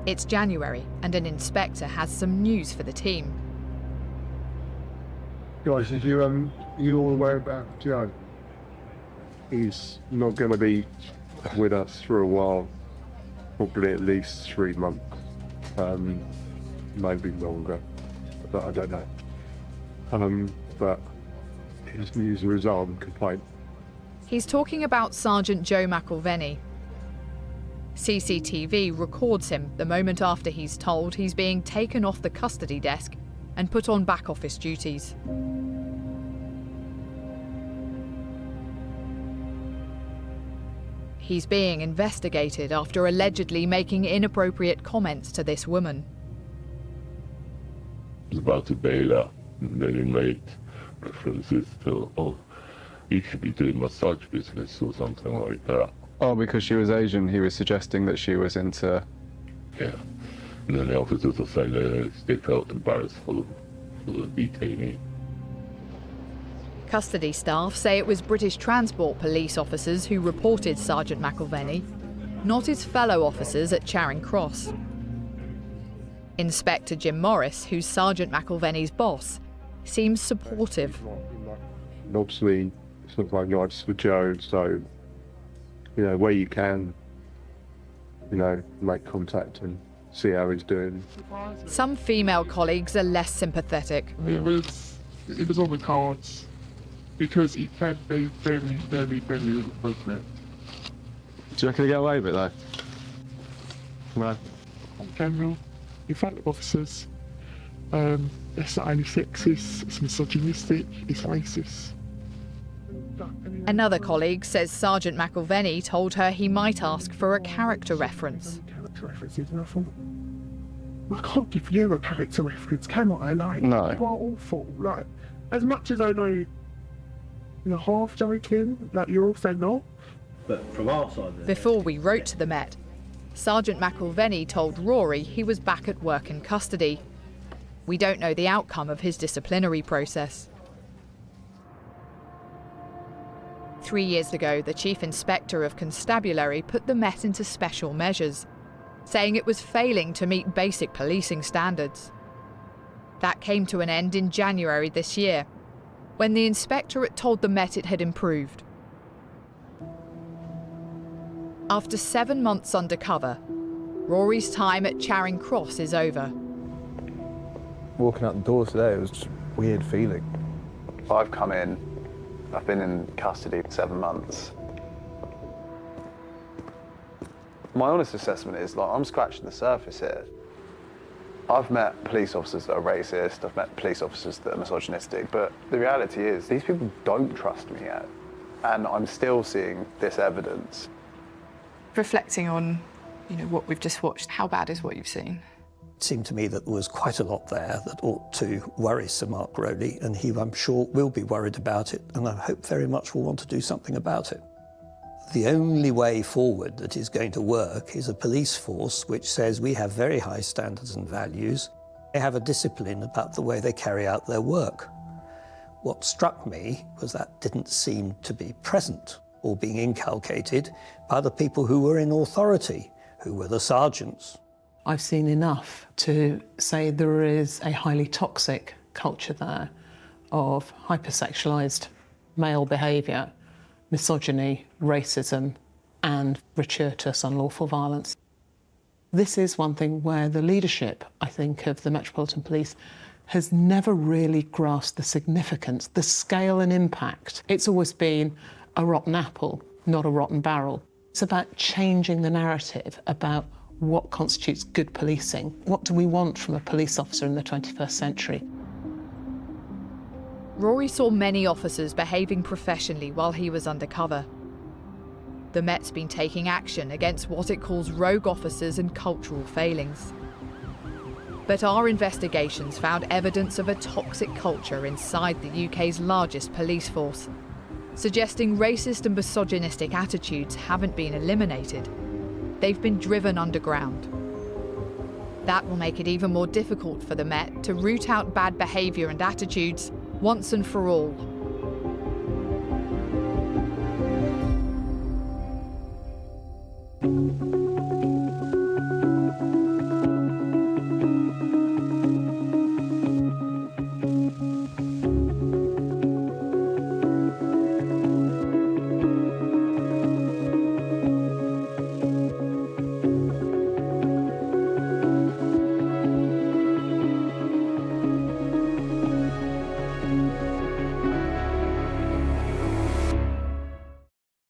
It's January and an inspector has some news for the team. Guys, are you all aware about Joe? He's not going to be with us for a while, probably at least 3 months, maybe longer, but I don't know. But he's a resolved complaint. He's talking about Sergeant Joe McIlvenny. CCTV records him the moment after he's told he's being taken off the custody desk and put on back office duties. He's being investigated after allegedly making inappropriate comments to this woman. He was about to bail out, and then he made references to, oh, you should be doing massage business or something like that. Oh, because she was Asian, he was suggesting that she was into... Yeah. And then the officers were saying that they felt embarrassed for the detainee. Custody staff say it was British Transport Police officers who reported Sergeant McIlvenny, not his fellow officers at Charing Cross. Inspector Jim Morris, who's Sergeant McIlvenny's boss, seems supportive. And obviously, it's not like nice for Joe, so, you know, where you can, you know, make contact and see how he's doing. Some female colleagues are less sympathetic. It was on the cards because it can be very, very, very inappropriate. Do you reckon he'll get away with it though? No. In general, in front of officers, it's not only sexist, it's misogynistic, it's racist. Another colleague says Sergeant McIlvenny told her he might ask for a character reference. Character references, and I thought, I can't give you a character reference, can I? Like, no. You are awful. Like, as much as I know you're half joking, like, you're also not. But from our side... Before we wrote to the Met, Sergeant McIlvenny told Rory he was back at work in custody. We don't know the outcome of his disciplinary process. 3 years ago, the Chief Inspector of Constabulary put the Met into special measures, saying it was failing to meet basic policing standards. That came to an end in January this year, when the Inspectorate told the Met it had improved. After 7 months undercover, Rory's time at Charing Cross is over. Walking out the doors today, it was just a weird feeling. I've come in, I've been in custody for 7 months. My honest assessment is, like, I'm scratching the surface here. I've met police officers that are racist, I've met police officers that are misogynistic, but the reality is these people don't trust me yet, and I'm still seeing this evidence. Reflecting on, what we've just watched, how bad is what you've seen? It seemed to me that there was quite a lot there that ought to worry Sir Mark Rowley, and he, I'm sure, will be worried about it, and I hope very much will want to do something about it. The only way forward that is going to work is a police force which says we have very high standards and values. They have a discipline about the way they carry out their work. What struck me was that didn't seem to be present or being inculcated by the people who were in authority, who were the sergeants. I've seen enough to say there is a highly toxic culture there of hypersexualised male behaviour, misogyny, racism and gratuitous unlawful violence. This is one thing where the leadership, I think, of the Metropolitan Police has never really grasped the significance, the scale and impact. It's always been a rotten apple, not a rotten barrel. It's about changing the narrative about what constitutes good policing. What do we want from a police officer in the 21st century? Rory saw many officers behaving professionally while he was undercover. The Met's been taking action against what it calls rogue officers and cultural failings. But our investigations found evidence of a toxic culture inside the UK's largest police force, suggesting racist and misogynistic attitudes haven't been eliminated. They've been driven underground. That will make it even more difficult for the Met to root out bad behaviour and attitudes once and for all.